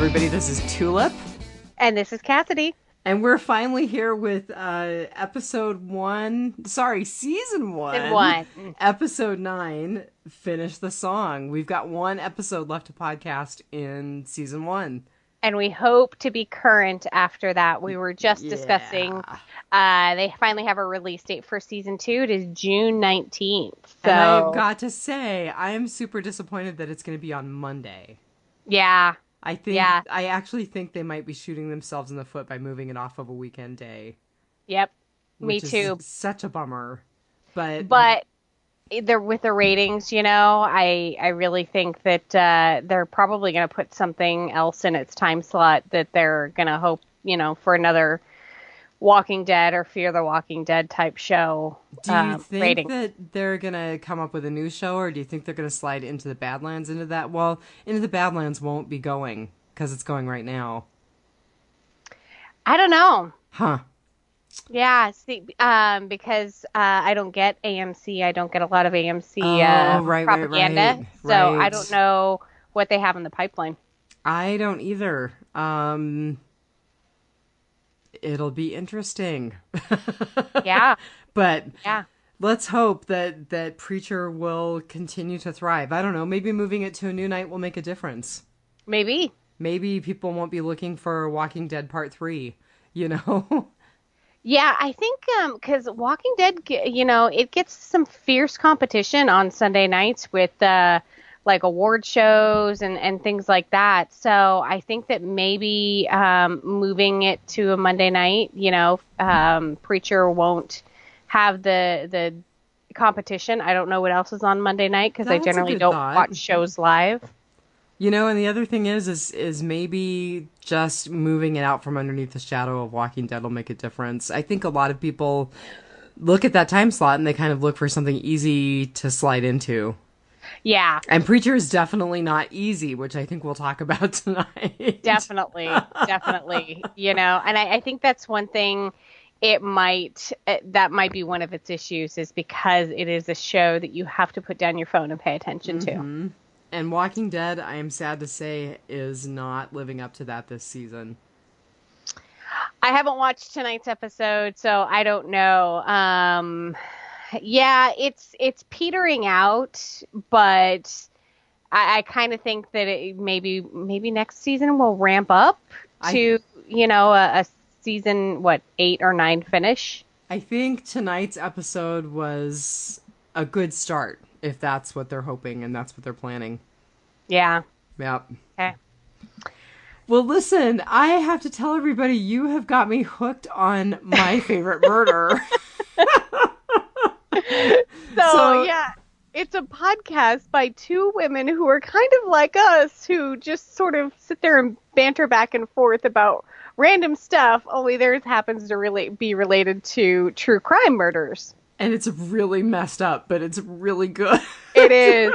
everybody. This is Tulip. And this is Cassidy. And we're finally here with season 1, episode 9, Finish the Song. We've got one episode left to podcast in season 1. And we hope to be current after that. We were just discussing, they finally have a release date for season 2. It is June 19th. So. And I've got to say, I am super disappointed that it's going to be on Monday. Yeah. I actually think they might be shooting themselves in the foot by moving it off of a weekend day. Yep. Me too. Is such a bummer. But they're with the ratings, I really think that they're probably going to put something else in its time slot that they're going to hope, for another Walking Dead or Fear the Walking Dead type show. Do you think that they're going to come up with a new show, or do you think they're going to slide Into the Badlands into that? Well, Into the Badlands won't be going because it's going right now. I don't know. Huh. Yeah, see, because I don't get AMC. I don't get a lot of AMC propaganda. Right. So I don't know what they have in the pipeline. I don't either. It'll be interesting. Yeah. But let's hope that Preacher will continue to thrive. I don't know. Maybe moving it to a new night will make a difference. Maybe. Maybe people won't be looking for Walking Dead Part 3, Yeah, I think because Walking Dead, it gets some fierce competition on Sunday nights with like award shows and things like that. So I think that maybe moving it to a Monday night, Preacher won't have the competition. I don't know what else is on Monday night because I generally don't watch shows live. And the other thing is maybe just moving it out from underneath the shadow of Walking Dead will make a difference. I think a lot of people look at that time slot and they kind of look for something easy to slide into. Yeah. And Preacher is definitely not easy, which I think we'll talk about tonight. Definitely. And I think that's one thing that might be one of its issues is because it is a show that you have to put down your phone and pay attention to. And Walking Dead, I am sad to say, is not living up to that this season. I haven't watched tonight's episode, so I don't know. It's petering out, but I kind of think that maybe next season will ramp up to a season 8 or 9 finish. I think tonight's episode was a good start, if that's what they're hoping and that's what they're planning. Yeah. Yep. Okay. Well, listen, I have to tell everybody you have got me hooked on My Favorite Murder. So, yeah, it's a podcast by two women who are kind of like us, who just sort of sit there and banter back and forth about random stuff, only theirs happens to be related to true crime murders. And it's really messed up, but it's really good. It is.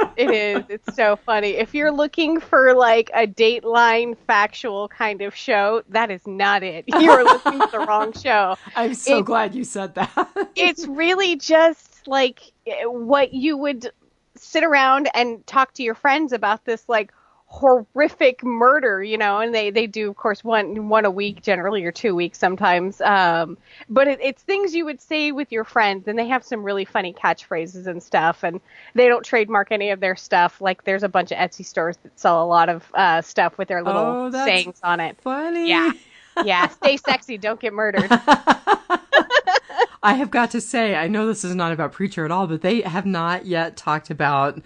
It's so funny. If you're looking for like a Dateline factual kind of show, that is not it. You're looking for the wrong show. I'm so glad you said that. It's really just like what you would sit around and talk to your friends about, this like horrific murder, and they do, of course, one a week generally, or 2 weeks sometimes. But it's things you would say with your friends, and they have some really funny catchphrases and stuff, and they don't trademark any of their stuff. Like there's a bunch of Etsy stores that sell a lot of stuff with their little sayings on it. Funny. Yeah. Stay sexy, don't get murdered. I have got to say, I know this is not about Preacher at all, but they have not yet talked about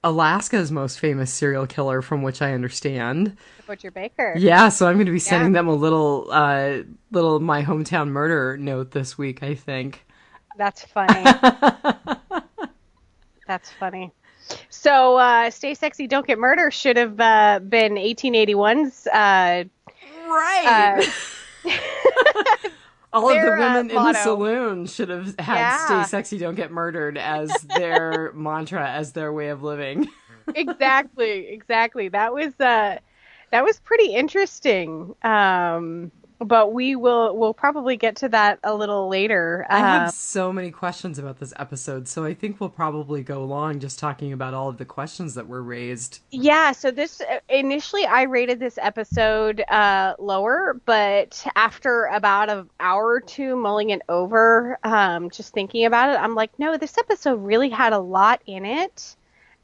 Alaska's most famous serial killer, from which I understand. Butcher Baker. Yeah, so I'm going to be sending them a little My Hometown Murder note this week, I think. That's funny. That's funny. So, Stay Sexy, Don't Get Murdered should have been 1881's. Right. All of the women in motto. the saloon should have had Stay Sexy, Don't Get Murdered as their mantra, as their way of living. Exactly. That was pretty interesting. but we'll probably get to that a little later. I have so many questions about this episode, so I think we'll probably go long just talking about all of the questions that were raised. Yeah, so this initially I rated this episode lower, but after about an hour or two mulling it over, just thinking about it, I'm like, no, this episode really had a lot in it.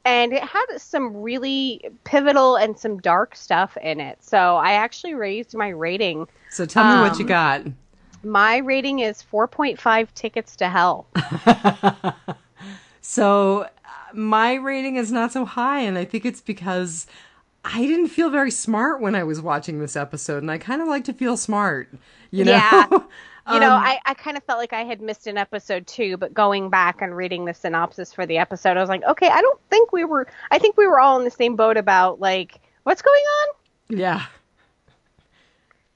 And it had some really pivotal and some dark stuff in it. So I actually raised my rating. So tell me what you got. My rating is 4.5 tickets to hell. So my rating is not so high, and I think it's because I didn't feel very smart when I was watching this episode, and I kind of like to feel smart, you know? Yeah. I kind of felt like I had missed an episode too, but going back and reading the synopsis for the episode, I was like, okay, I think we were all in the same boat about like, what's going on? Yeah.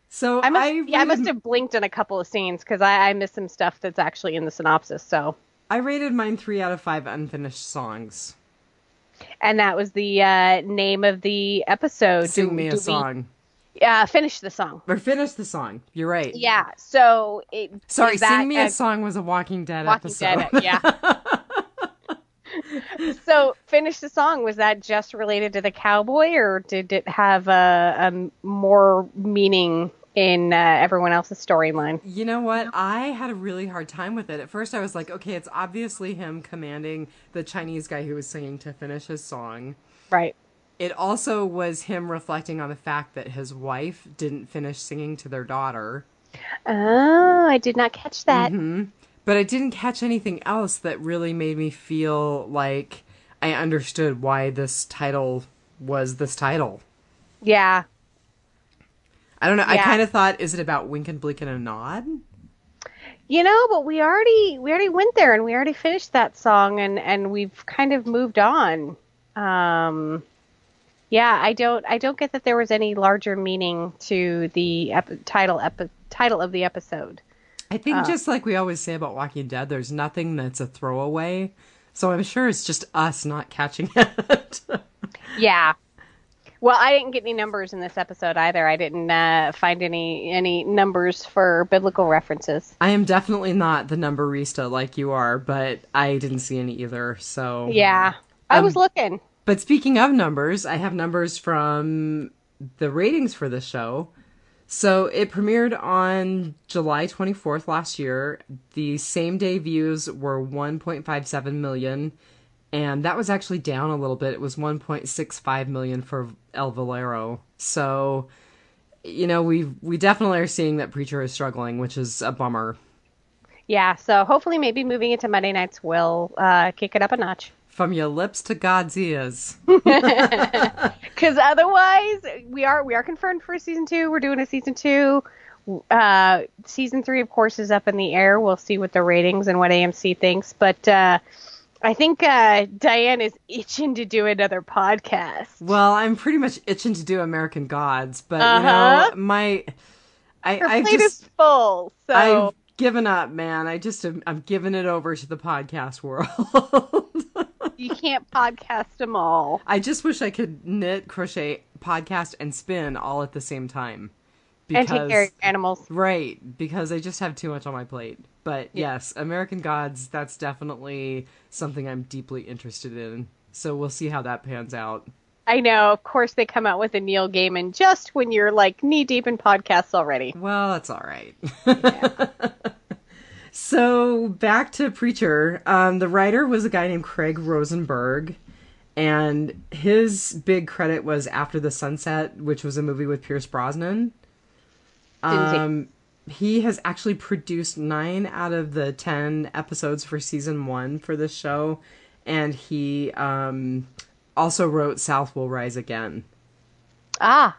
So I must have blinked in a couple of scenes because I missed some stuff that's actually in the synopsis. So I rated mine 3 out of 5 unfinished songs. And that was the name of the episode. Sing me a song. Finish the song. Or finish the song. You're right. Yeah. So Sing Me a Song was a Walking Dead episode. Yeah. So finish the song. Was that just related to the cowboy, or did it have a more meaning in everyone else's storyline? You know what? I had a really hard time with it. At first I was like, okay, it's obviously him commanding the Chinese guy who was singing to finish his song. Right. It also was him reflecting on the fact that his wife didn't finish singing to their daughter. Oh, I did not catch that. Mm-hmm. But I didn't catch anything else that really made me feel like I understood why this title was this title. Yeah. I don't know. Yeah. I kind of thought, is it about wink and blink and a nod? You know, but we already went there and we already finished that song and we've kind of moved on. Yeah, I don't get that there was any larger meaning to the title of the episode. I think just like we always say about Walking Dead, there's nothing that's a throwaway. So I'm sure it's just us not catching it. Yeah. Well, I didn't get any numbers in this episode either. I didn't find any numbers for biblical references. I am definitely not the numberista like you are, but I didn't see any either. So yeah, I was looking. But speaking of numbers, I have numbers from the ratings for the show. So it premiered on July 24th last year. The same day views were 1.57 million. And that was actually down a little bit. It was 1.65 million for El Valero. So, you know, we definitely are seeing that Preacher is struggling, which is a bummer. Yeah, so hopefully maybe moving it to Monday nights will kick it up a notch. From your lips to God's ears. Because otherwise, we are confirmed for season 2. We're doing a season 2. Season 3, of course, is up in the air. We'll see what the ratings and what AMC thinks. But I think Diane is itching to do another podcast. Well, I'm pretty much itching to do American Gods, but you know, Her plate is full. So I've given up, man. I'm giving it over to the podcast world. You can't podcast them all. I just wish I could knit, crochet, podcast, and spin all at the same time. And take care of animals. Right, because I just have too much on my plate. But yes, American Gods, that's definitely something I'm deeply interested in. So we'll see how that pans out. I know. Of course, they come out with a Neil Gaiman just when you're like knee deep in podcasts already. Well, that's all right. Yeah. So back to Preacher. The writer was a guy named Craig Rosenberg. And his big credit was After the Sunset, which was a movie with Pierce Brosnan. He has actually produced 9 out of the 10 episodes for season 1 for this show. And he also wrote South Will Rise Again. Ah.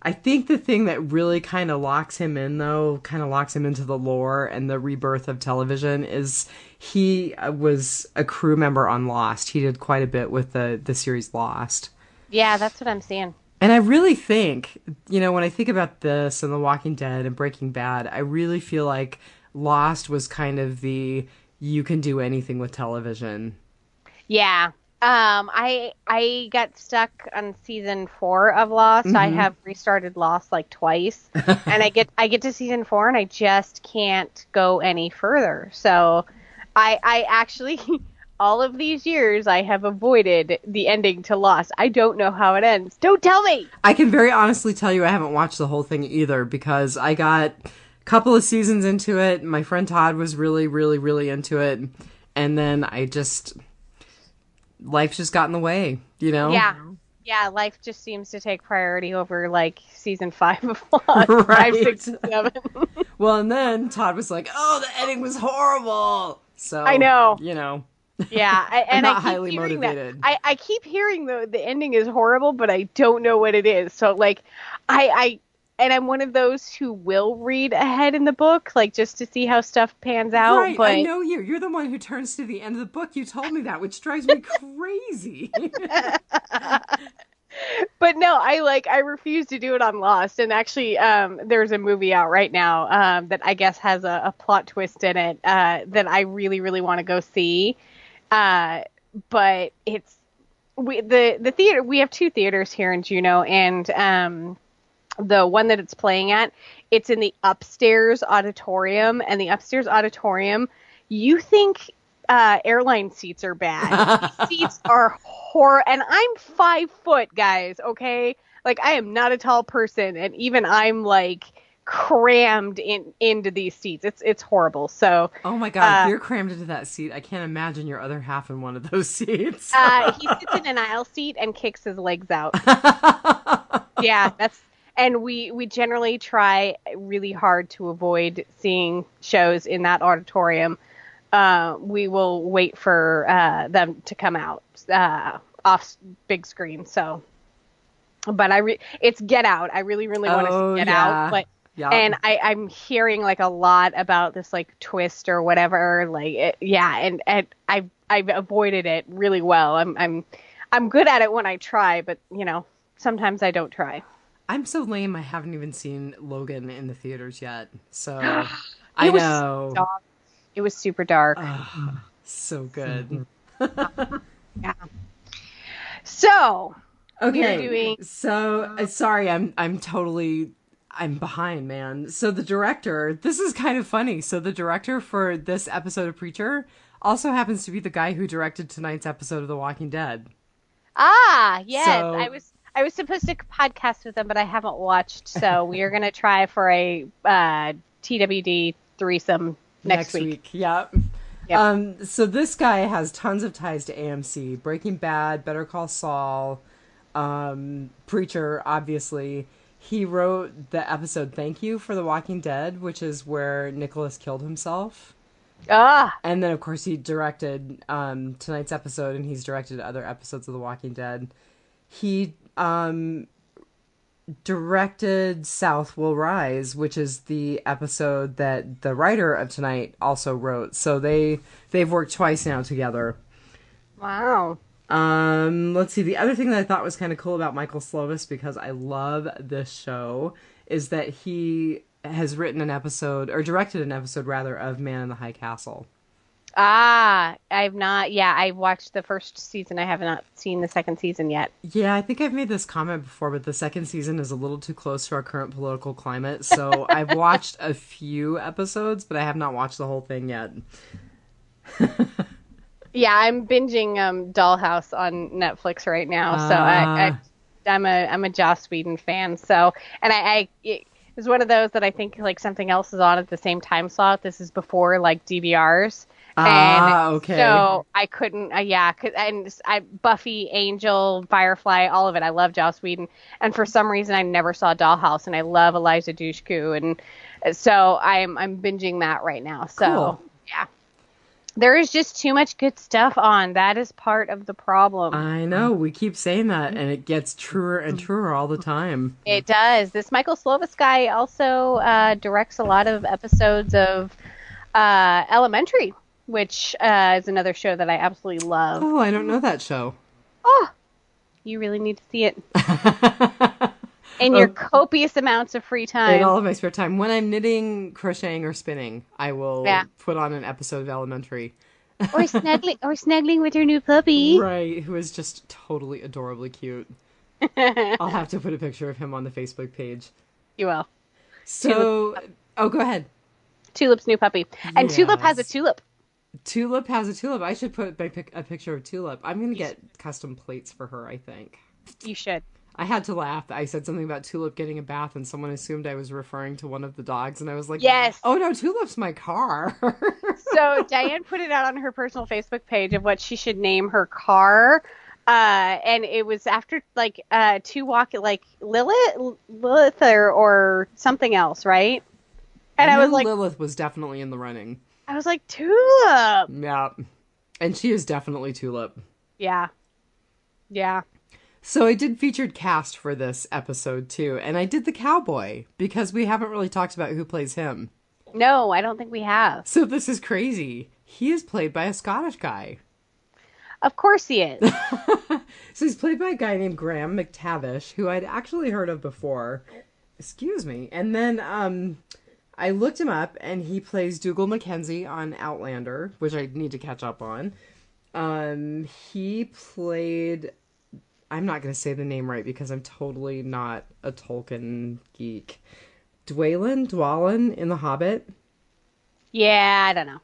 I think the thing that really kind of locks him in, though, kind of locks him into the lore and the rebirth of television, is he was a crew member on Lost. He did quite a bit with the series Lost. Yeah, that's what I'm seeing. And I really think, you know, when I think about this and The Walking Dead and Breaking Bad, I really feel like Lost was kind of the you can do anything with television. Yeah. I got stuck on season 4 of Lost. I Mm-hmm. have restarted Lost like twice, and I get to season 4 and I just can't go any further. So I actually all of these years I have avoided the ending to Lost. I don't know how it ends. Don't tell me. I can very honestly tell you I haven't watched the whole thing either because I got a couple of seasons into it. My friend Todd was really, really, really into it. And then life just got in the way, you know? Yeah. Yeah, life just seems to take priority over like season 5 of Lost. 5, Right. 6, and 7. Well, and then Todd was like, oh, the ending was horrible. I So, know. you know, Yeah, I'm and I not keep highly hearing that. motivated. I keep hearing the ending is horrible, but I don't know what it is. So like, I and I'm one of those who will read ahead in the book, like just to see how stuff pans out. Right, I But know you. You're the one who turns to the end of the book. You told me that, which drives me crazy. but no, I refuse to do it on Lost. And actually, there's a movie out right now that I guess has a plot twist in it that I really really want to go see. Uh, but it's the theater. We have two theaters here in Juneau, and the one that it's playing at, it's in the upstairs auditorium, and the upstairs auditorium, you think airline seats are bad. These seats are horror, and I'm 5 foot, guys. Okay, like I am not a tall person, and even I'm like crammed into these seats. It's horrible. So, Oh my god, if you're crammed into that seat, I can't imagine your other half in one of those seats. he sits in an aisle seat and kicks his legs out. Yeah, and we generally try really hard to avoid seeing shows in that auditorium. We will wait for them to come out off big screen. So, but it's Get Out. I really really want to Oh see Get yeah. Out, but Yep. and I'm hearing like a lot about this like twist or whatever. Like yeah, and I've avoided it really well. I'm good at it when I try, but sometimes I don't try. I'm so lame I haven't even seen Logan in the theaters yet. So I It was know. dark. It was super dark. So good. Yeah. So we are Okay. doing. So sorry, I'm behind, man. So the director, this is kind of funny. So the director for this episode of Preacher also happens to be the guy who directed tonight's episode of The Walking Dead. Ah, yes. So I was supposed to podcast with them, but I haven't watched. So we are gonna try for a TWD threesome next week. Yep. Yep. So this guy has tons of ties to AMC, Breaking Bad, Better Call Saul, Preacher, obviously. He wrote the episode Thank You for The Walking Dead, which is where Nicholas killed himself. Ah, And then, of course, he directed tonight's episode, and he's directed other episodes of The Walking Dead. He directed South Will Rise, which is the episode that the writer of tonight also wrote. So they've worked twice now together. wow. Let's see. The other thing that I thought was kind of cool about Michael Slovis, because I love this show, is that he has written an episode, or directed an episode rather, of Man in the High Castle. Ah, I've not. Yeah, I watched the first season. I have not seen the second season yet. Yeah, I think I've made this comment before, but the second season is a little too close to our current political climate. So I've watched a few episodes, but I have not watched the whole thing yet. Yeah, I'm binging Dollhouse on Netflix right now. So I'm a Joss Whedon fan. So and it was one of those that I think like something else is on at the same time slot. This is before like DVRs. And Okay. so I couldn't, Buffy, Angel, Firefly, all of it. I love Joss Whedon. And for some reason, I never saw Dollhouse, and I love Eliza Dushku. And so I'm binging that right now. So, Cool. yeah. There is just too much good stuff on. That is part of the problem. I know, we keep saying that, and it gets truer and truer all the time. It does. This Michael Slovis guy also directs a lot of episodes of Elementary, which is another show that I absolutely love. Oh, I don't know that show. Oh, you really need to see it. In your copious amounts of free time. In all of my spare time. When I'm knitting, crocheting, or spinning, I will Yeah. put on an episode of Elementary. or snuggling with her new puppy. Right, who is just totally adorably cute. I'll have to put a picture of him on the Facebook page. You will. Tulip, So, oh, go ahead. Tulip's new puppy, and Tulip has a Yes. tulip. Tulip has a tulip. I should put a picture of Tulip. I'm going to get custom plates for her, I think. You should. I had to laugh. I said something about Tulip getting a bath, and someone assumed I was referring to one of the dogs, and I was like, Yes. oh no, Tulip's my car. So Diane put it out on her personal Facebook page of what she should name her car. And it was after like two walk like Lilith or something else, right? And I was like, Lilith was definitely in the running. I was like, Tulip. Yeah. And she is definitely Tulip. Yeah. Yeah. So I did featured cast for this episode too, and I did the cowboy because we haven't really talked about who plays him. No, I don't think we have. So this is crazy. He is played by a Scottish guy. Of course he is. So he's played by a guy named Graham McTavish, who I'd actually heard of before. Excuse me. And then I looked him up, and he plays Dougal Mackenzie on Outlander, which I need to catch up on. He played... I'm not going to say the name right because I'm totally not a Tolkien geek. Dwalin in The Hobbit. Yeah, I don't know.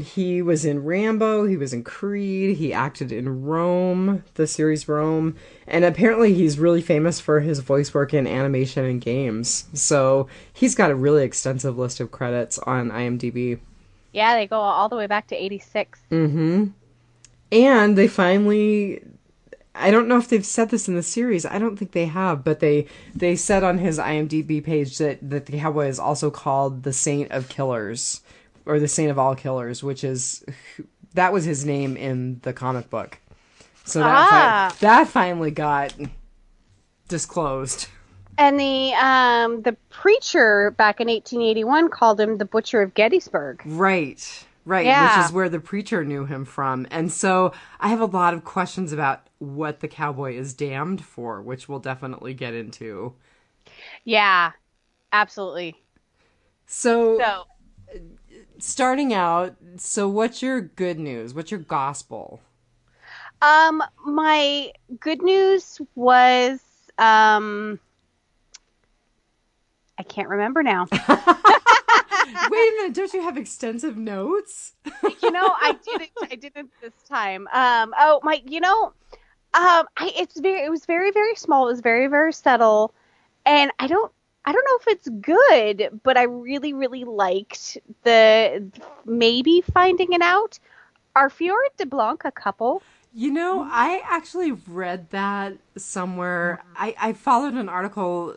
He was in Rambo, he was in Creed, he acted in Rome, the series Rome, and apparently he's really famous for his voice work in animation and games. So he's got a really extensive list of credits on IMDb. Yeah, they go all the way back to 86. Mm-hmm. And they finally... I don't know if they've said this in the series. I don't think they have, but they said on his IMDb page that the cowboy is also called the Saint of Killers, or the Saint of All Killers, which is that was his name in the comic book. So that finally got disclosed. And the preacher back in 1881 called him the Butcher of Gettysburg. Right. Yeah. Which is where the preacher knew him from. And so I have a lot of questions about what the cowboy is damned for, which we'll definitely get into. Yeah, absolutely. So starting out, so what's your good news? What's your gospel? My good news was, I can't remember now. Wait a minute, don't you have extensive notes? I didn't this time. It was very, very small. It was very, very subtle. And I don't know if it's good, but I really, really liked the maybe finding it out. Are Fiora de Blanc a couple? I actually read that somewhere. I followed an article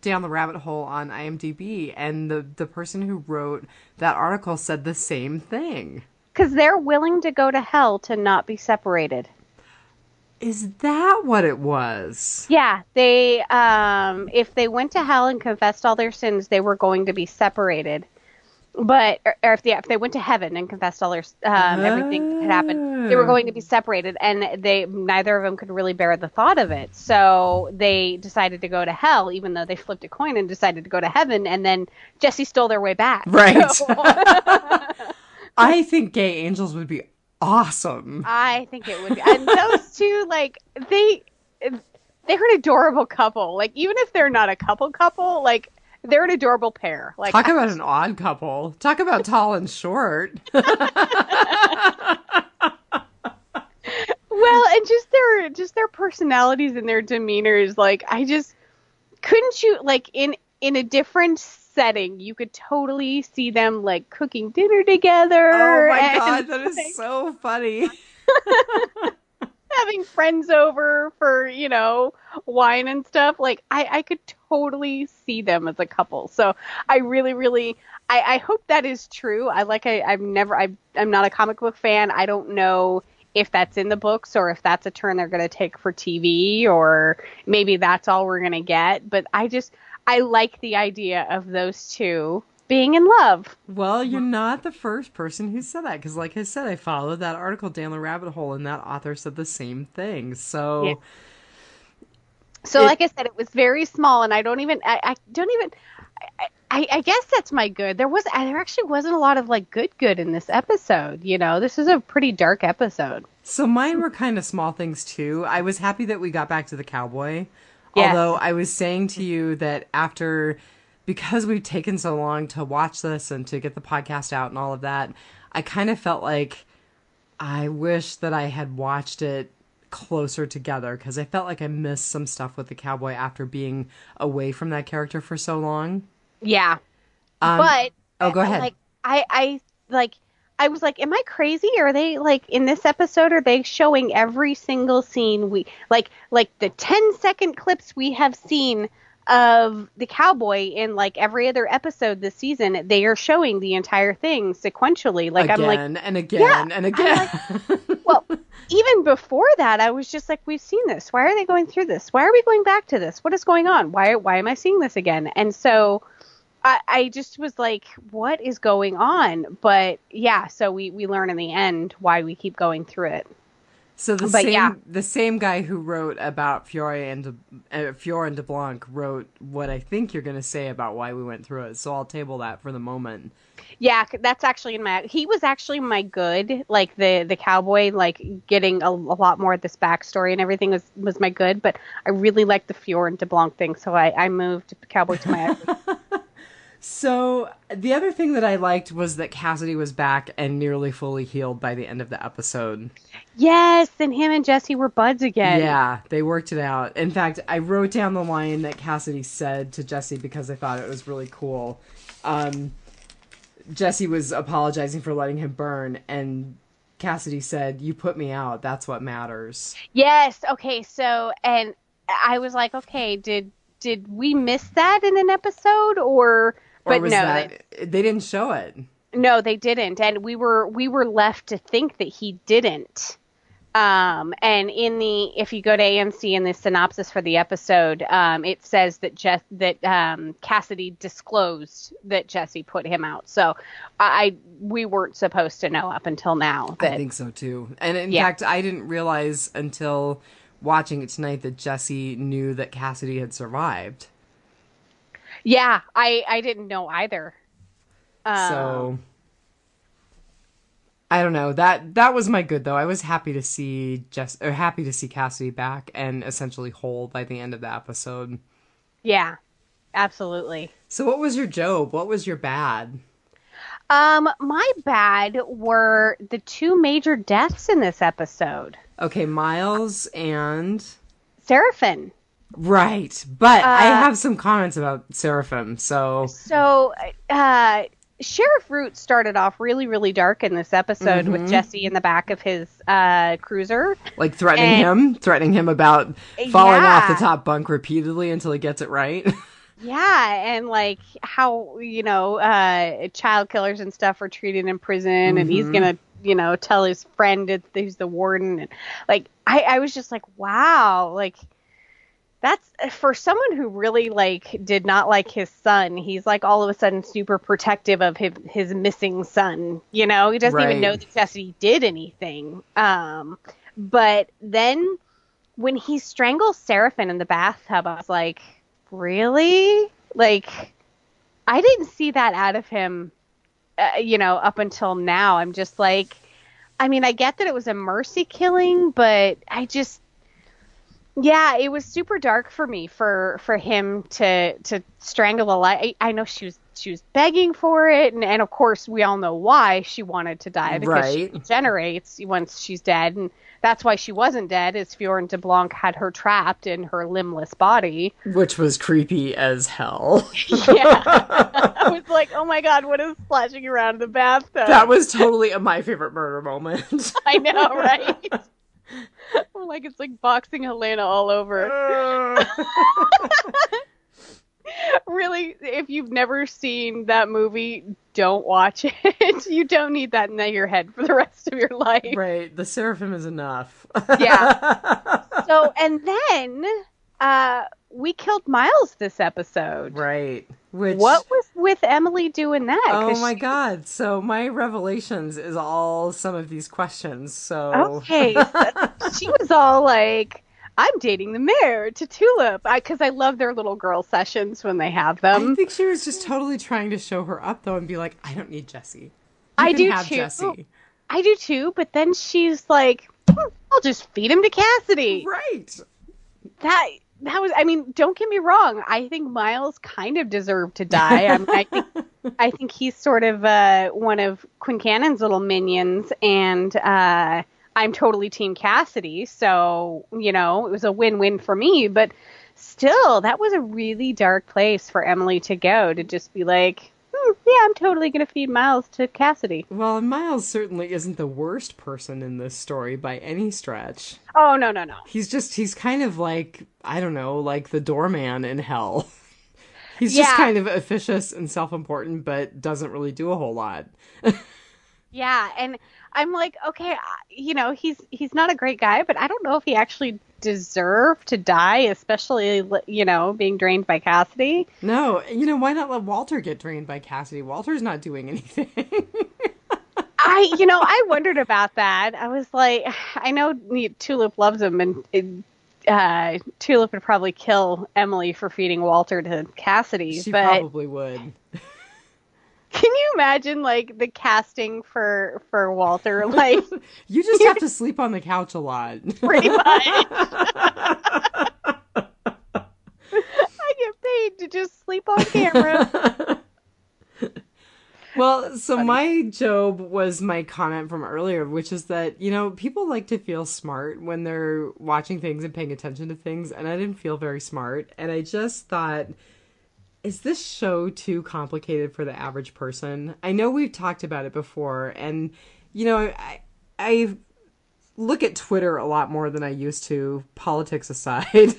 down the rabbit hole on IMDb, and the person who wrote that article said the same thing. Because they're willing to go to hell to not be separated. Is that what it was? Yeah, they if they went to hell and confessed all their sins, they were going to be separated. But or if they went to heaven and confessed all their everything that had happened, they were going to be separated, and neither of them could really bear the thought of it. So they decided to go to hell, even though they flipped a coin and decided to go to heaven. And then Jesse stole their way back. Right. So. I think gay angels would be awesome. I think it would be. And those two, like they're an adorable couple. Like even if they're not a couple, like. They're an adorable pair. Like talk about an odd couple. Talk about tall and short. Well, and just their personalities and their demeanors. Like couldn't you like in a different setting, you could totally see them like cooking dinner together. Oh my god, that is so funny. Having friends over for, wine and stuff. Like I could totally see them as a couple. So I really, really, I hope that is true. I'm not a comic book fan. I don't know if that's in the books or if that's a turn they're going to take for TV, or maybe that's all we're going to get. But I like the idea of those two being in love. Well, you're not the first person who said that, because like I said, I followed that article down the rabbit hole, and that author said the same thing. So, yeah. So like I said, it was very small, and I don't even I guess that's my good. There actually wasn't a lot of like good in this episode. This is a pretty dark episode. So mine were kind of small things too. I was happy that we got back to the cowboy. Although Yes. I was saying to you that because we've taken so long to watch this and to get the podcast out and all of that, I kind of felt like I wish that I had watched it closer together because I felt like I missed some stuff with the cowboy after being away from that character for so long. Yeah. Um, But oh, go ahead. like I was like, am I crazy? Are they like in this episode? Are they showing every single scene like the 10-second clips we have seen of the cowboy in like every other episode this season? They are showing the entire thing sequentially. Like Again I'm like, and again yeah, and again. well, even before that, I was just like, we've seen this. Why are they going through this? Why are we going back to this? What is going on? Why am I seeing this again? And so I just was like, what is going on? But yeah, so we learn in the end why we keep going through it. So But yeah, the same guy who wrote about Fiore and DeBlanc wrote what I think you're going to say about why we went through it. So I'll table that for the moment. yeah, that's actually he was actually my good, like the cowboy, like getting a lot more of this backstory and everything was my good. But I really liked the Fiore and DeBlanc thing, so I moved cowboy to my ugly. So the other thing that I liked was that Cassidy was back and nearly fully healed by the end of the episode. Yes, and him and Jesse were buds again. Yeah, they worked it out. In fact, I wrote down the line that Cassidy said to Jesse because I thought it was really cool. Jesse was apologizing for letting him burn, and Cassidy said, "You put me out. That's what matters." Yes. Okay. So, and I was like, okay, did we miss that in an episode or? Or But was no, that they didn't show it? no, they didn't, and we were left to think that he didn't. And if you go to AMC in the synopsis for the episode, it says that Cassidy disclosed that Jesse put him out. So we weren't supposed to know up until now. I think so too. And in Yeah. fact, I didn't realize until watching it tonight that Jesse knew that Cassidy had survived. Yeah, I didn't know either. So I don't know. That was my good though. I was happy to see Cassidy back and essentially whole by the end of the episode. Yeah, absolutely. So what was your Job? What was your bad? My bad were the two major deaths in this episode. Okay, Miles and Seraphin. right. But I have some comments about Seraphim. So Sheriff Root started off really, really dark in this episode with Jesse in the back of his cruiser. like threatening him about falling off the top bunk repeatedly until he gets it right. Yeah, and like how, child killers and stuff are treated in prison, and he's gonna, tell his friend that he's the warden. And like, I was just like, wow, like that's for someone who really like did not like his son. He's like all of a sudden super protective of his missing son. He doesn't even know that Jesse did anything. But then when he strangles Seraphin in the bathtub, I was like, really? Like, I didn't see that out of him, up until now. I'm just like, I mean, I get that it was a mercy killing, but yeah, it was super dark for me for him to strangle a life. I know she was begging for it, and of course we all know why she wanted to die, because she regenerates once she's dead, and that's why she wasn't dead, is Fiore and DeBlanc had her trapped in her limbless body. Which was creepy as hell. Yeah. I was like, oh my god, what is splashing around in the bathtub? That was totally my favorite murder moment. I know, right? Like it's like boxing Helena all over. Really, if you've never seen that movie, don't watch it. You don't need that in your head for the rest of your life. Right. The Seraphim is enough. Yeah. So, and then we killed Miles this episode. Right. What was with Emily doing that? Oh my god. So my revelations is all some of these questions. So okay. So she was all like, I'm dating the mayor to Tulip. Because I love their little girl sessions when they have I them. think she was just totally trying to show her up, though, and be like, I don't need Jesse. You I can do have too. Jesse. I do too. But then she's like, I'll just feed him to Cassidy. Right. That that was. I mean, don't get me wrong. I think Miles kind of deserved to die. I mean, I think he's sort of one of Quincannon's little minions, and I'm totally Team Cassidy. So it was a win-win for me. But still, that was a really dark place for Emily to go, to just be like, yeah, I'm totally gonna feed Miles to Cassidy. Well, Miles certainly isn't the worst person in this story by any stretch. Oh, no, no, no. He's kind of like, I don't know, like the doorman in hell. He's just Yeah. kind of officious and self-important, but doesn't really do a whole lot. Yeah, and I'm like, okay, he's not a great guy, but I don't know if he actually deserved to die, especially being drained by Cassidy. No, why not let Walter get drained by Cassidy? Walter's not doing anything. I wondered about that. I was like, I know Tulip loves him, and Tulip would probably kill Emily for feeding Walter to Cassidy. She but probably would. can you imagine like the casting for Walter? Like, You just have to sleep on the couch a lot. pretty much. I get paid to just sleep on camera. Well, so my Job was my comment from earlier, which is that, people like to feel smart when they're watching things and paying attention to things, and I didn't feel very smart. And I just thought, is this show too complicated for the average person? I know we've talked about it before, and, I look at Twitter a lot more than I used to, politics aside.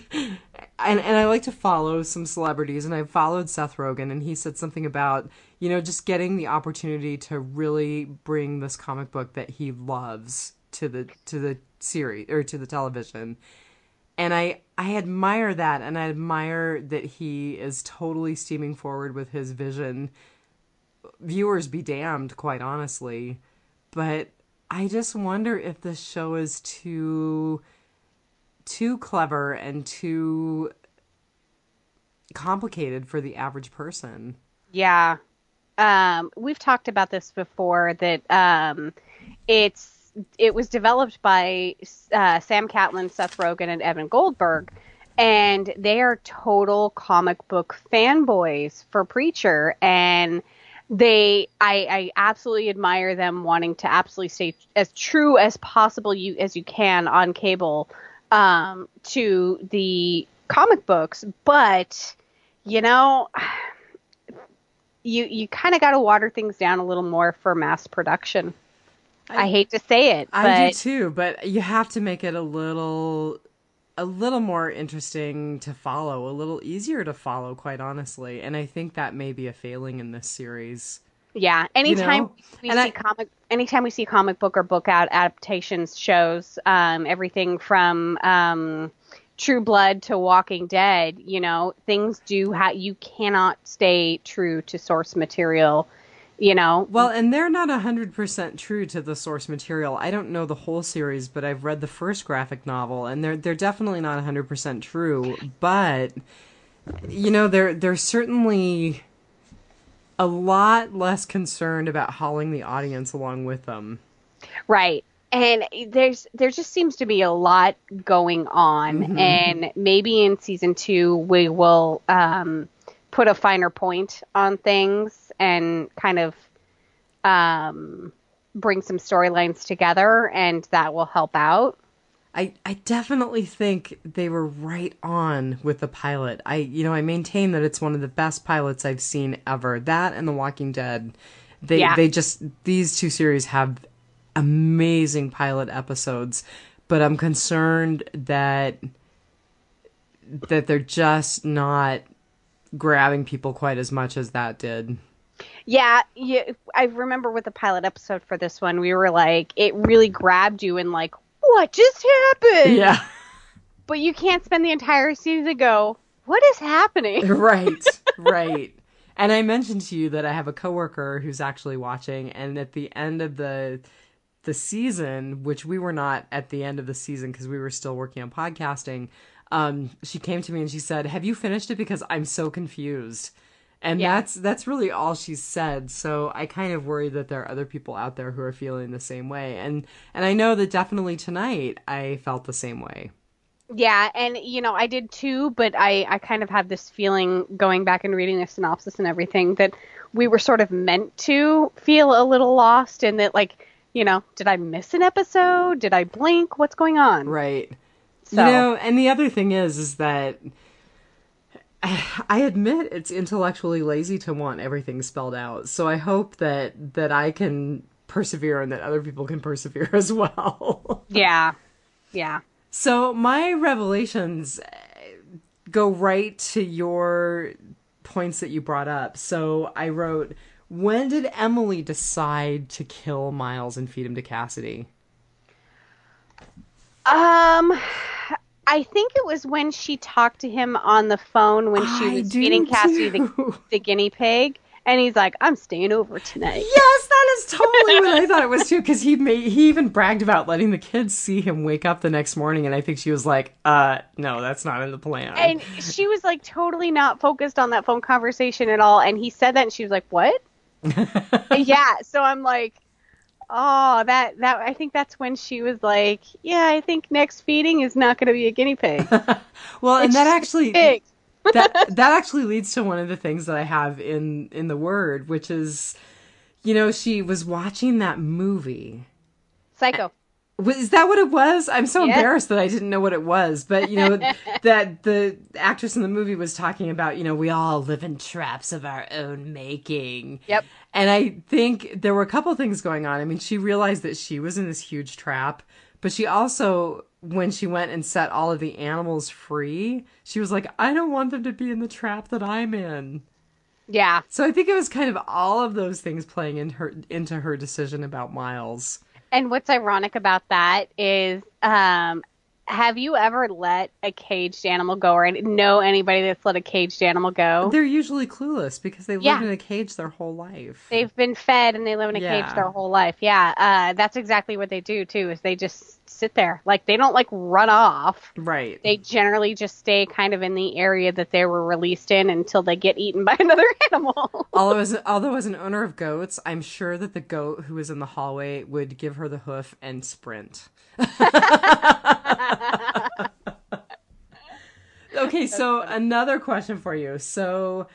And I like to follow some celebrities, and I followed Seth Rogen, and he said something about, just getting the opportunity to really bring this comic book that he loves to the series or to the television. And I admire that, and I admire that he is totally steaming forward with his vision. Viewers be damned, quite honestly. But I just wonder if this show is too clever and too complicated for the average person. Yeah. We've talked about this before, that it was developed by Sam Catlin, Seth Rogen, and Evan Goldberg, and they are total comic book fanboys for Preacher, and I absolutely admire them wanting to absolutely stay as true as possible as you can on cable to the comic books, but you kind of got to water things down a little more for mass production. I hate to say it, I do too, but you have to make it a little more interesting to follow, a little easier to follow, quite honestly. And I think that may be a failing in this series. Yeah, anytime we see comic book or book out adaptations shows, everything from True Blood to Walking Dead, things you cannot stay true to source material, Well, and they're not 100% true to the source material. I don't know the whole series, but I've read the first graphic novel, and they're definitely not 100% true. But they're certainly a lot less concerned about hauling the audience along with them. Right. And there just seems to be a lot going on, and maybe in season 2 we will put a finer point on things and kind of bring some storylines together, and that will help out. I definitely think they were right on with the pilot. I maintain that it's one of the best pilots I've seen ever. That and The Walking Dead. These two series have amazing pilot episodes, but I'm concerned that they're just not grabbing people quite as much as that did. Yeah, I remember with the pilot episode for this one, we were like, it really grabbed you and like, what just happened? Yeah. But you can't spend the entire season to go, what is happening? Right, right. And I mentioned to you that I have a coworker who's actually watching, and at the end of the the season, which we were not at the end of the season because we were still working on podcasting, she came to me and she said, "Have you finished it? Because I'm so confused." And that's really all she said. So I kind of worry that there are other people out there who are feeling the same way. And I know that definitely tonight I felt the same way. Yeah, and I did too, but I kind of had this feeling going back and reading the synopsis and everything that we were sort of meant to feel a little lost, and that did I miss an episode? Did I blink? What's going on? Right. So, And the other thing is that I admit it's intellectually lazy to want everything spelled out. So I hope that I can persevere and that other people can persevere as well. yeah. Yeah. So my revelations go right to your points that you brought up. So I wrote, when did Emily decide to kill Miles and feed him to Cassidy? I think it was when she talked to him on the phone when she was feeding Cassidy the guinea pig. And he's like, "I'm staying over tonight." Yes, that is totally what I thought it was too. Because he even bragged about letting the kids see him wake up the next morning, and I think she was like, "No, that's not in the plan." And she was like totally not focused on that phone conversation at all. And he said that, and she was like, "What?" Yeah. So I'm like, oh, that I think that's when she was like, "Yeah, I think next feeding is not going to be a guinea pig." Well, and that actually. Pig. that actually leads to one of the things that I have in the word, which is, she was watching that movie. Psycho. Is that what it was? I'm so Yeah. embarrassed that I didn't know what it was. But, that the actress in the movie was talking about, we all live in traps of our own making. Yep. And I think there were a couple things going on. I mean, she realized that she was in this huge trap, but she also, when she went and set all of the animals free, she was like, I don't want them to be in the trap that I'm in. Yeah. So I think it was kind of all of those things playing into her decision about Miles. And what's ironic about that is, have you ever let a caged animal go or know anybody that's let a caged animal go? They're usually clueless because they've lived in a cage their whole life. They've been fed and they live in a cage their whole life. Yeah. That's exactly what they do too, is they just sit there. Like, they don't run off. Right. They generally just stay kind of in the area that they were released in until they get eaten by another animal. Although as an owner of goats, I'm sure that the goat who was in the hallway would give her the hoof and sprint. Okay, so another question for you. So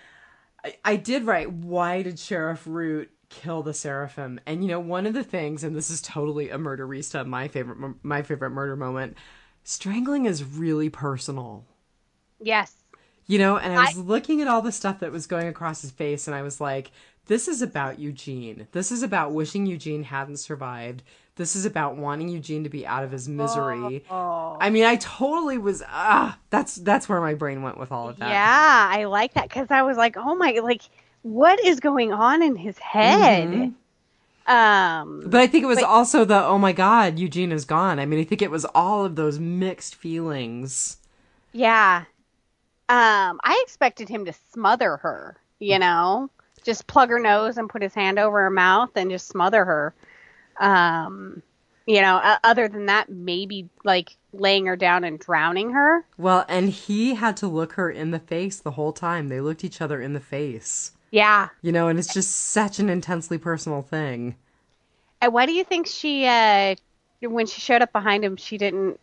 I did write, why did Sheriff Root kill the Seraphim? And one of the things, and this is totally a murderista, my favorite murder moment, strangling is really personal. Yes. And I was looking at all the stuff that was going across his face, and I was like, this is about Eugene. This is about wishing Eugene hadn't survived. This is about wanting Eugene to be out of his misery. Oh. I mean, I totally was, that's where my brain went with all of that. Yeah, I like that, because I was like, oh my, what is going on in his head? Mm-hmm. But I think it was also the, oh my God, Eugene is gone. I mean, I think it was all of those mixed feelings. Yeah. I expected him to smother her, just plug her nose and put his hand over her mouth and just smother her. Other than that, maybe laying her down and drowning her. Well, and he had to look her in the face the whole time. They looked each other in the face. Yeah. And it's just such an intensely personal thing. And why do you think she, when she showed up behind him, she didn't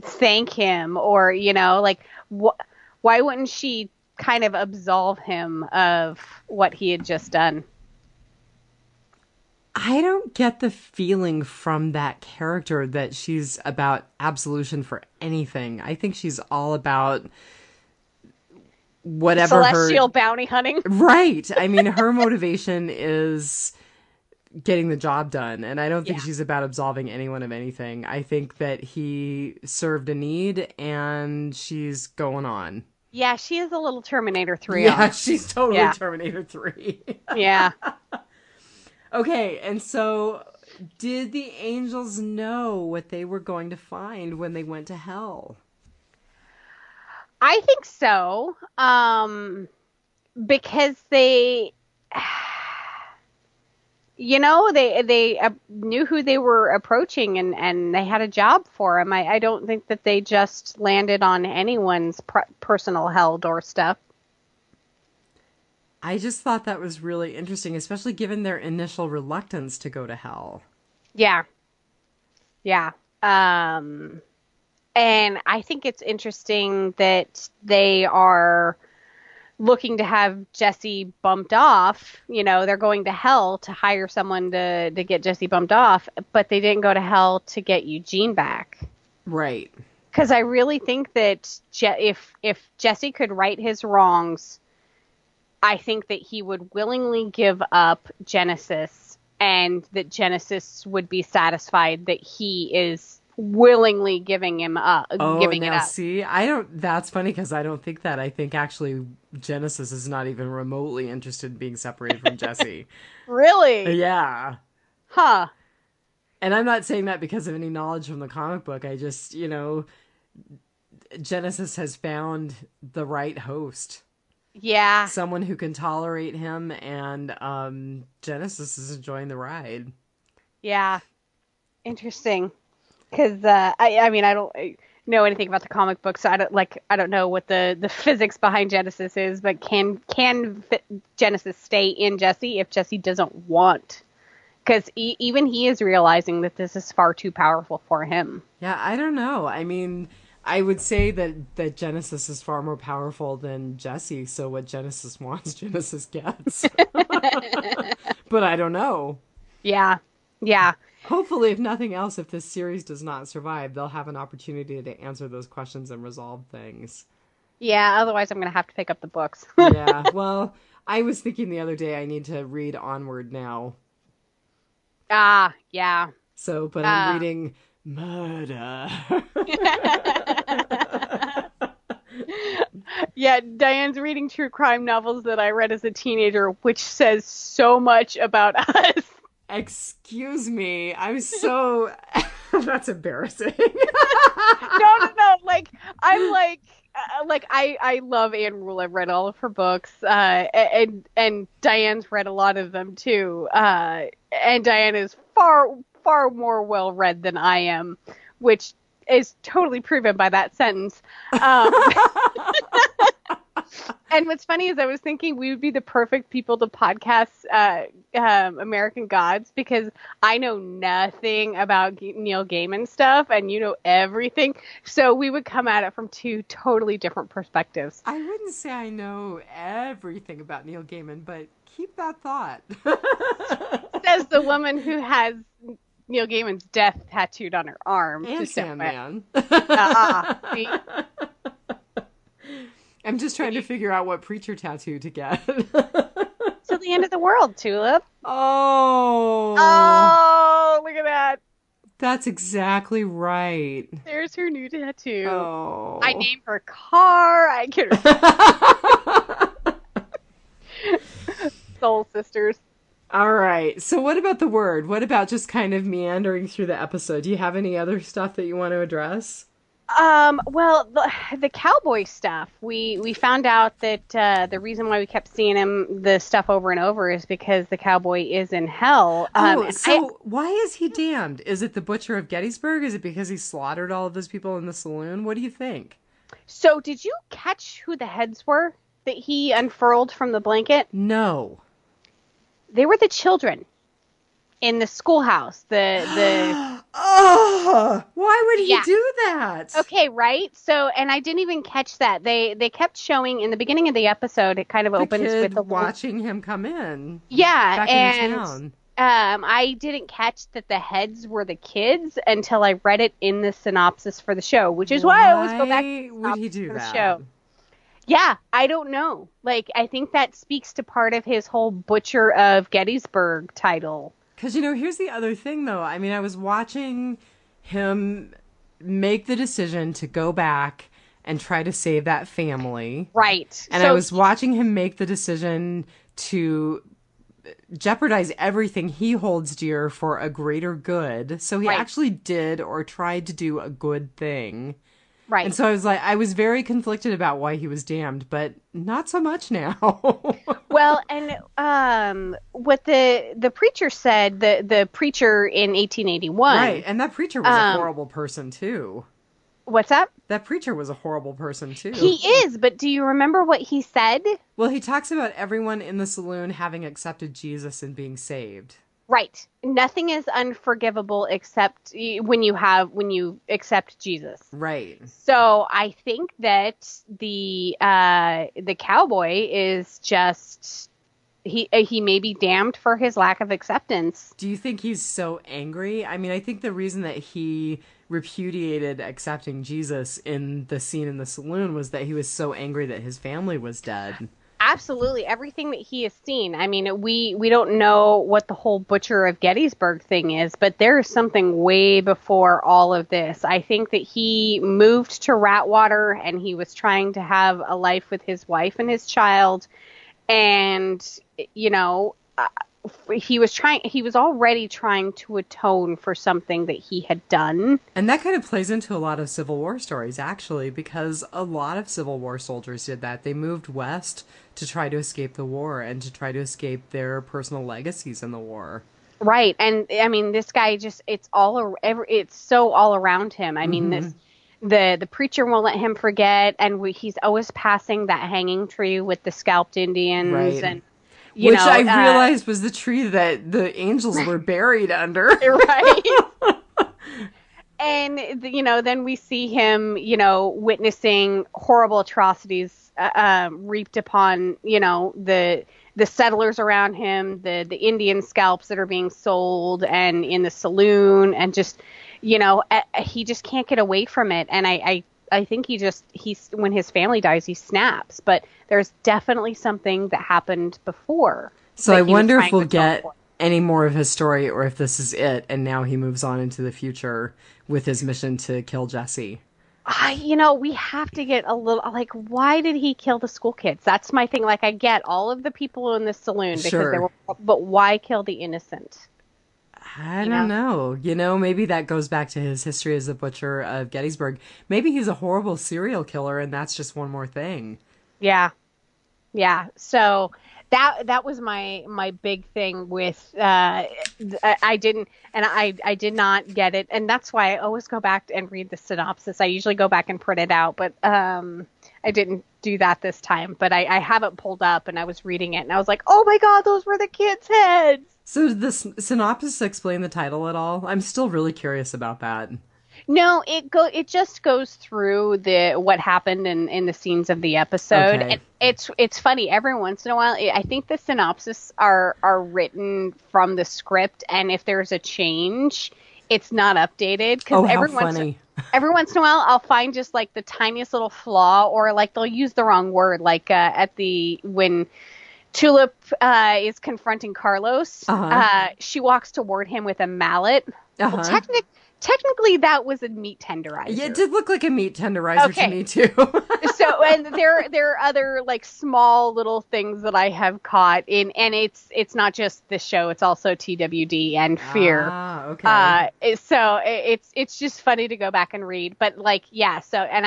thank him or, why wouldn't she kind of absolve him of what he had just done? I don't get the feeling from that character that she's about absolution for anything. I think she's all about whatever celestial bounty hunting. Right. I mean, her motivation is getting the job done, and I don't think she's about absolving anyone of anything. I think that he served a need, and she's going on. Yeah, she is a little Terminator 3. Yeah, she's totally Terminator 3. Yeah. Okay, and so did the angels know what they were going to find when they went to hell? I think so. Because they... they knew who they were approaching, and they had a job for him. I don't think that they just landed on anyone's personal hell doorstep. I just thought that was really interesting, especially given their initial reluctance to go to hell. Yeah. Yeah. And I think it's interesting that they are looking to have Jesse bumped off. They're going to hell to hire someone to get Jesse bumped off, but they didn't go to hell to get Eugene back. Right. Because I really think that if Jesse could right his wrongs, I think that he would willingly give up Genesis, and that Genesis would be satisfied that he is willingly giving him up. Giving it up. See, that's funny because I don't think that. I think actually Genesis is not even remotely interested in being separated from Jesse. Really? Yeah. Huh. And I'm not saying that because of any knowledge from the comic book. I just, Genesis has found the right host. Yeah. Someone who can tolerate him, and Genesis is enjoying the ride. Yeah. Interesting. Because I mean, I don't know anything about the comic book, so I don't know what the physics behind Genesis is, but can Genesis stay in Jesse if Jesse doesn't want? Because even he is realizing that this is far too powerful for him. Yeah, I don't know. I mean, I would say that Genesis is far more powerful than Jesse, so what Genesis wants, Genesis gets. But I don't know. Yeah. Yeah. Hopefully, if nothing else, if this series does not survive, they'll have an opportunity to answer those questions and resolve things. Yeah, otherwise I'm going to have to pick up the books. Yeah, well, I was thinking the other day I need to read Onward now. Ah, yeah. So, but I'm reading Murder. Yeah, Diane's reading true crime novels that I read as a teenager, which says so much about us. Excuse me, I'm so... That's embarrassing. No. I love Anne Rule. I've read all of her books, and Diane's read a lot of them too. And Diane is far more well read than I am, which is totally proven by that sentence. And what's funny is I was thinking we would be the perfect people to podcast American Gods, because I know nothing about Neil Gaiman stuff and you know everything. So we would come at it from two totally different perspectives. I wouldn't say I know everything about Neil Gaiman, but keep that thought. Says the woman who has Neil Gaiman's death tattooed on her arm. And Sandman. See? I'm just trying to figure out what preacher tattoo to get. Till the end of the world, Tulip. Oh, look at that. That's exactly right. There's her new tattoo. Oh. I name her car. I get her. Soul sisters. All right. So what about the word? What about just kind of meandering through the episode? Do you have any other stuff that you want to address? Well, the cowboy stuff, we found out that the reason why we kept seeing the stuff over and over is because the cowboy is in hell. Why is he damned? Is it the butcher of Gettysburg? Is it because he slaughtered all of those people in the saloon? What do you think? So did you catch who the heads were that he unfurled from the blanket? No. They were the children in the schoolhouse. The Oh, why would he do that? Okay, right? So, and I didn't even catch that. They kept showing in the beginning of the episode. It kind of opens with watching him come in. Yeah, back and into town. I didn't catch that the heads were the kids until I read it in the synopsis for the show, which is why I always go back to the would he do that? Show. Yeah, I don't know. Like, I think that speaks to part of his whole Butcher of Gettysburg title. Because, here's the other thing, though. I mean, I was watching him make the decision to go back and try to save that family. Right. And I was watching him make the decision to jeopardize everything he holds dear for a greater good. So he actually did or tried to do a good thing. And Right. so I was very conflicted about why he was damned, but not so much now. Well, and what the preacher said, the preacher in Right. 1881, And that preacher was a um, horrible person too. what's up? That preacher was a horrible person too. He is, but do you remember what he said? Well, he talks about everyone in the saloon having accepted Jesus and being saved. Right. Nothing is unforgivable except when you accept Jesus. Right. So I think that the cowboy is just he may be damned for his lack of acceptance. Do you think he's so angry? I mean, I think the reason that he repudiated accepting Jesus in the scene in the saloon was that he was so angry that his family was dead. Absolutely, everything that he has seen. I mean, we don't know what the whole Butcher of Gettysburg thing is, but there is something way before all of this. I think that he moved to Ratwater and he was trying to have a life with his wife and his child, and you know, he was already trying to atone for something that he had done. And that kind of plays into a lot of Civil War stories, actually, because a lot of Civil War soldiers did that. They moved west to try to escape the war and to try to escape their personal legacies in the war. Right. And I mean, this guy just, it's so all around him. I mean, the preacher won't let him forget. And he's always passing that hanging tree with the scalped Indians. Right. And, Which I realized was the tree that the angels were buried under. Right. And, then we see him, witnessing horrible atrocities reaped upon, the settlers around him, the Indian scalps that are being sold and in the saloon, and just, he just can't get away from it. And I think he's when his family dies, he snaps. But there's definitely something that happened before. So I wonder if we'll get any more of his story, or if this is it, and now he moves on into the future with his mission to kill Jesse. We have to get a little, like, why did he kill the school kids? That's my thing. Like, I get all of the people in the saloon because they were, but why kill the innocent? I don't know. Maybe that goes back to his history as the Butcher of Gettysburg. Maybe he's a horrible serial killer, and that's just one more thing. Yeah. Yeah. So that was my big thing with I did not get it, and that's why I always go back and read the synopsis. I usually go back and print it out, but I didn't do that this time. But I have it pulled up, and I was reading it, and I was like, oh my god, those were the kids' heads. So does the synopsis explain the title at all? I'm still really curious about that. No, it just goes through what happened in the scenes of the episode. Okay. And it's funny, every once in a while I think the synopsis are written from the script, and if there's a change, it's not updated, because every once in a while I'll find just like the tiniest little flaw, or like they'll use the wrong word, like when Tulip is confronting Carlos, she walks toward him with a mallet. Well, technically, that was a meat tenderizer. Yeah, it did look like a meat tenderizer to me, too. So, and there are other, like, small little things that I have caught in, and it's not just this show, it's also TWD and Fear. Okay. So it's just funny to go back and read. But, like, yeah, so, and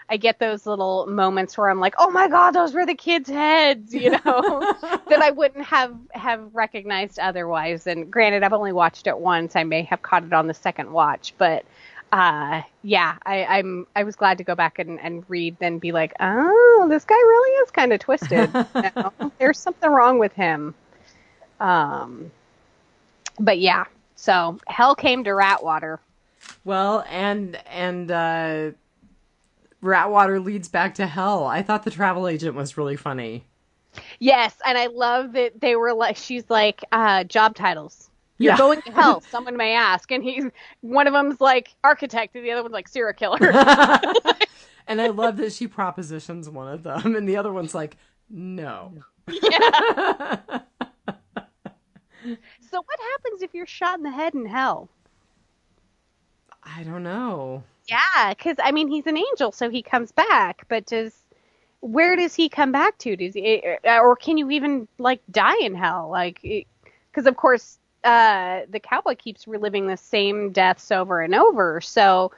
I get those little moments where I'm like, oh my god, those were the kids' heads, that I wouldn't have recognized otherwise. And granted, I've only watched it once. I may have caught it on the second watch, but yeah, I was glad to go back and read, then be like, oh, this guy really is kind of twisted. There's something wrong with him. But yeah, so hell came to Ratwater. Well, and Ratwater leads back to hell. I thought the travel agent was really funny. Yes, and I love that they were like, she's like, job titles. You're going to hell, someone may ask. And one of them's like architect, and the other one's like serial killer. And I love that she propositions one of them, and the other one's like, no. Yeah. So what happens if you're shot in the head in hell? I don't know. Yeah, because, I mean, he's an angel, so he comes back, but where does he come back to? Or can you even, like, die in hell? Like, because, of course, the cowboy keeps reliving the same deaths over and over, so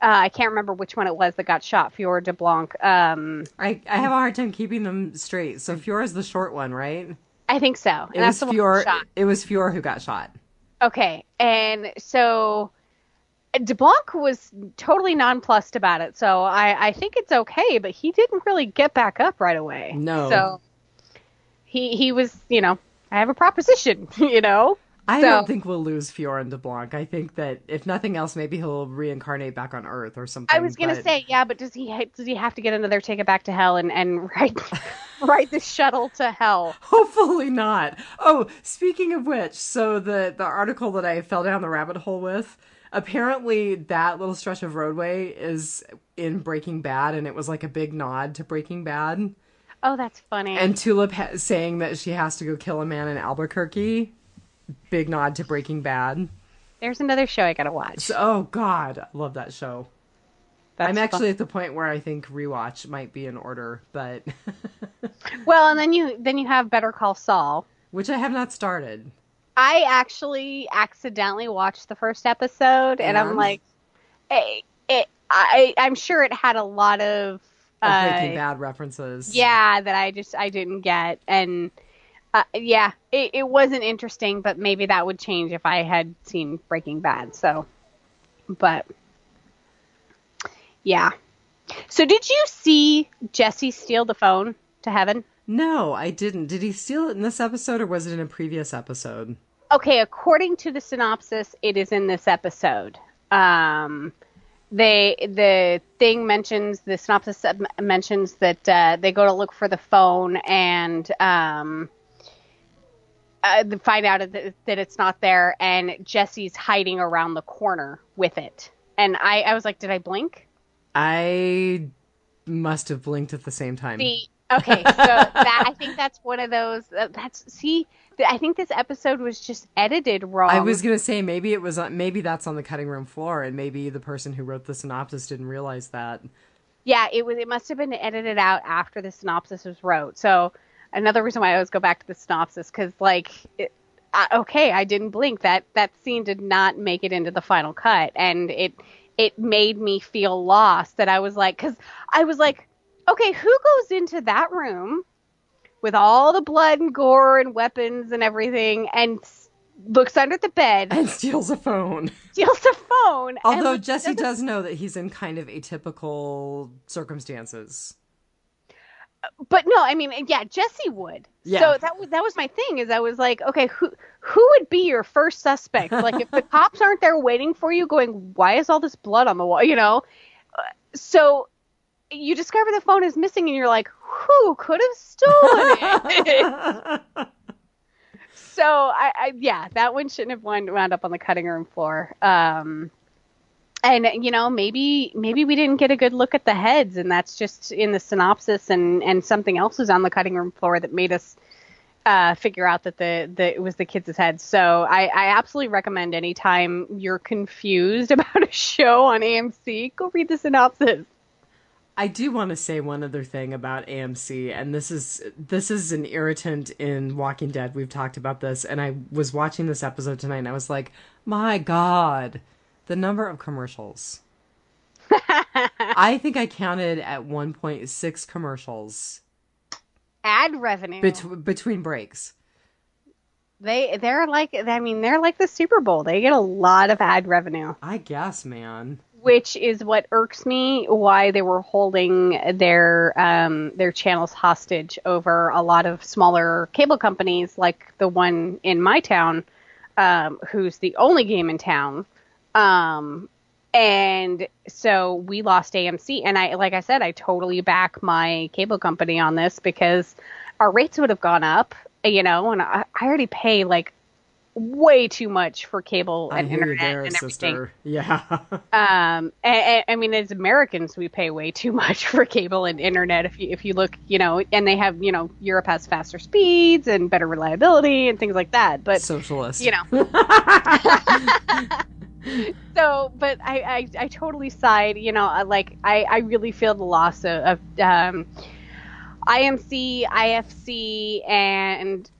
I can't remember which one it was that got shot, Fiora de Blanc. I have a hard time keeping them straight. So Fiora's the short one, right? I think so. And It that's was the one that got Fiora. shot. It was Fiora who got shot. Okay. And so DeBlanc was totally nonplussed about it. So I think it's okay, but he didn't really get back up right away. No. So he was, I have a proposition, I don't think we'll lose Fiora and DeBlanc. I think that if nothing else, maybe he'll reincarnate back on Earth or something. I was gonna say, yeah, but does he have to get another ticket back to hell and ride the shuttle to hell? Hopefully not. Oh, speaking of which, so the article that I fell down the rabbit hole with, apparently that little stretch of roadway is in Breaking Bad, and it was like a big nod to Breaking Bad. Oh, that's funny. And Tulip saying that she has to go kill a man in Albuquerque. Big nod to Breaking Bad. There's another show I gotta watch. So, oh God, I love that show. I'm actually at the point where I think rewatch might be in order, but well, and then you have Better Call Saul, which I have not started. I actually accidentally watched the first episode, and I'm like, I'm sure it had a lot of Breaking Bad references. Yeah, that I didn't get, and it wasn't interesting, but maybe that would change if I had seen Breaking Bad. So, but yeah. So did you see Jesse steal the phone to heaven? No, I didn't. Did he steal it in this episode, or was it in a previous episode? Okay, according to the synopsis, it is in this episode. The synopsis mentions that they go to look for the phone and find out that it's not there, and Jesse's hiding around the corner with it. And I was like, did I blink? I must have blinked at the same time. Okay, so I think that's one of those. I think this episode was just edited wrong. I was gonna say maybe that's on the cutting room floor, and maybe the person who wrote the synopsis didn't realize that. Yeah, it must have been edited out after the synopsis was wrote. So another reason why I always go back to the synopsis, because I didn't blink. That scene did not make it into the final cut, and it made me feel lost. That I was like, okay, who goes into that room with all the blood and gore and weapons and everything and looks under the bed and steals a phone? Although Jesse does know that he's in kind of atypical circumstances. But no, I mean, yeah, Jesse would. Yeah. So that was my thing, is I was like, okay, who would be your first suspect? Like, if the cops aren't there waiting for you going, why is all this blood on the wall, So you discover the phone is missing, and you're like, who could have stolen it? So I that one shouldn't have wound up on the cutting room floor. And maybe we didn't get a good look at the heads, and that's just in the synopsis, and something else was on the cutting room floor that made us figure out that it was the kids' heads. So I absolutely recommend, anytime you're confused about a show on AMC, go read the synopsis. I do want to say one other thing about AMC, and this is an irritant in Walking Dead. We've talked about this, and I was watching this episode tonight, and I was like, my God, the number of commercials. I think I counted at 1.6 commercials. Ad revenue. Between breaks. They're like the Super Bowl. They get a lot of ad revenue. I guess, man. Which is what irks me, why they were holding their channels hostage over a lot of smaller cable companies, like the one in my town, who's the only game in town. And so we lost AMC, and like I said, I totally back my cable company on this, because our rates would have gone up, and I already pay like way too much for cable and internet and everything. Sister. Yeah. And I mean, as Americans, we pay way too much for cable and internet. If you look, and they have, Europe has faster speeds and better reliability and things like that. But socialist. So, but I totally side. I really feel the loss of IMC, IFC,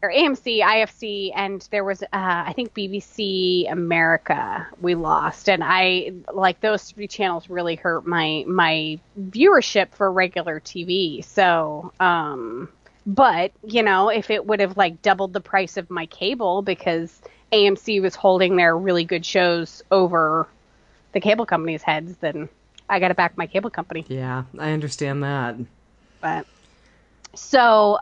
or AMC, IFC, and there was I think BBC America we lost, and I like those three channels really hurt my viewership for regular TV. So, but if it would have like doubled the price of my cable because AMC was holding their really good shows over the cable company's heads, then I got to back my cable company. Yeah, I understand that. But so,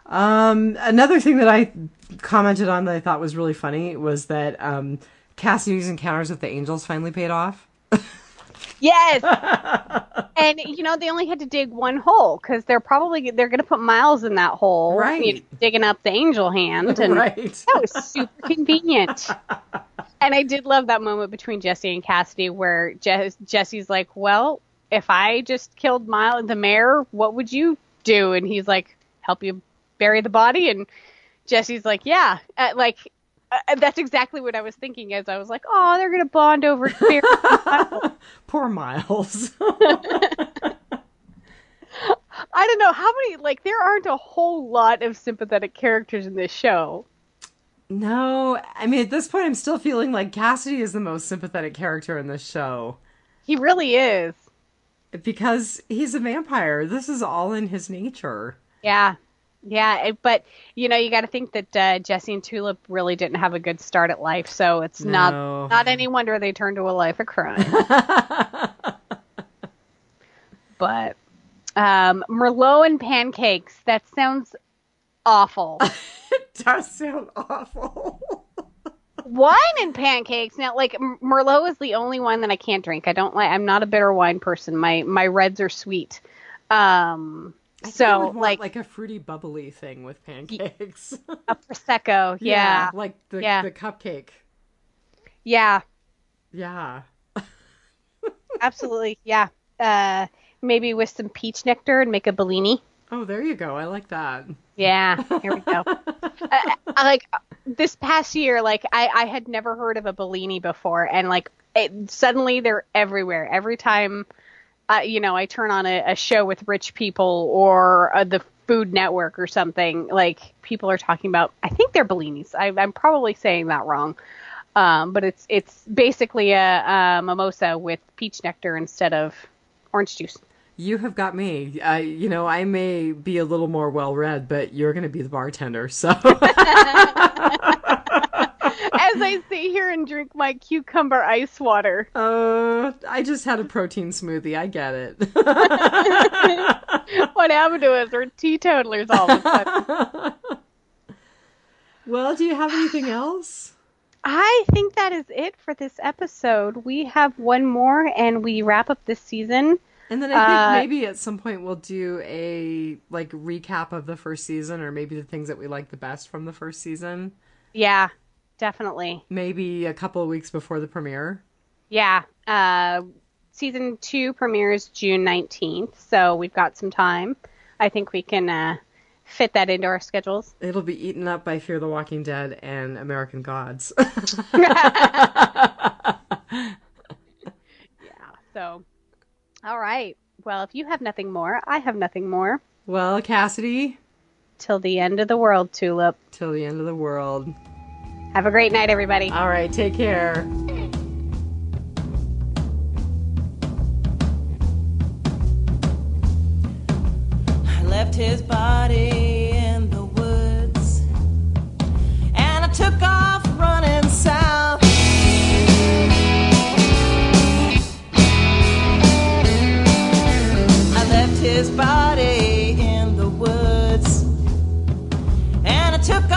another thing that I commented on that I thought was really funny was that Cassidy's encounters with the angels finally paid off. Yes. And they only had to dig one hole because they're going to put miles in that hole, right? Digging up the angel hand, and right. That was super convenient. And I did love that moment between Jesse and Cassidy where Jesse's like, "Well, if I just killed the mayor, what would you do?" And he's like, "Help you bury the body." And Jesse's like, "Yeah." That's exactly what I was thinking as I was like, "Oh, they're going to bond over burying Miles." Poor Miles. I don't know how many, there aren't a whole lot of sympathetic characters in this show. No, I mean, at this point, I'm still feeling like Cassidy is the most sympathetic character in this show. He really is. Because he's a vampire. This is all in his nature. Yeah. Yeah, but, you got to think that Jesse and Tulip really didn't have a good start at life, so it's not any wonder they turned to a life of crime. But Merlot and pancakes, that sounds awful. It does sound awful. Wine and pancakes. Now, Merlot is the only wine that I can't drink. I'm not a bitter wine person. My reds are sweet. So like a fruity bubbly thing with pancakes. A prosecco, yeah. Like the cupcake. Yeah. Yeah. Absolutely, yeah. Maybe with some peach nectar and make a Bellini. Oh, there you go. I like that. Yeah, here we go. This past year, I had never heard of a Bellini before, and suddenly they're everywhere. Every time I turn on a show with rich people or the Food Network or something, people are talking about, I think they're Bellinis. I'm probably saying that wrong. But it's basically a mimosa with peach nectar instead of orange juice. You have got me. I may be a little more well-read, but you're going to be the bartender, so. As I sit here and drink my cucumber ice water. I just had a protein smoothie. I get it. What happened to us? We're teetotalers all of a sudden. Well, do you have anything else? I think that is it for this episode. We have one more and we wrap up this season. And then I think maybe at some point we'll do a recap of the first season, or maybe the things that we like the best from the first season. Yeah, definitely. Maybe a couple of weeks before the premiere. Yeah. Season 2 premieres June 19th, so we've got some time. I think we can fit that into our schedules. It'll be eaten up by Fear the Walking Dead and American Gods. Yeah, so... All right. Well, if you have nothing more, I have nothing more. Well, Cassidy. Till the end of the world, Tulip. Till the end of the world. Have a great night, everybody. All right. Take care. I left his body in the woods, and I took off running south. His body in the woods, and I took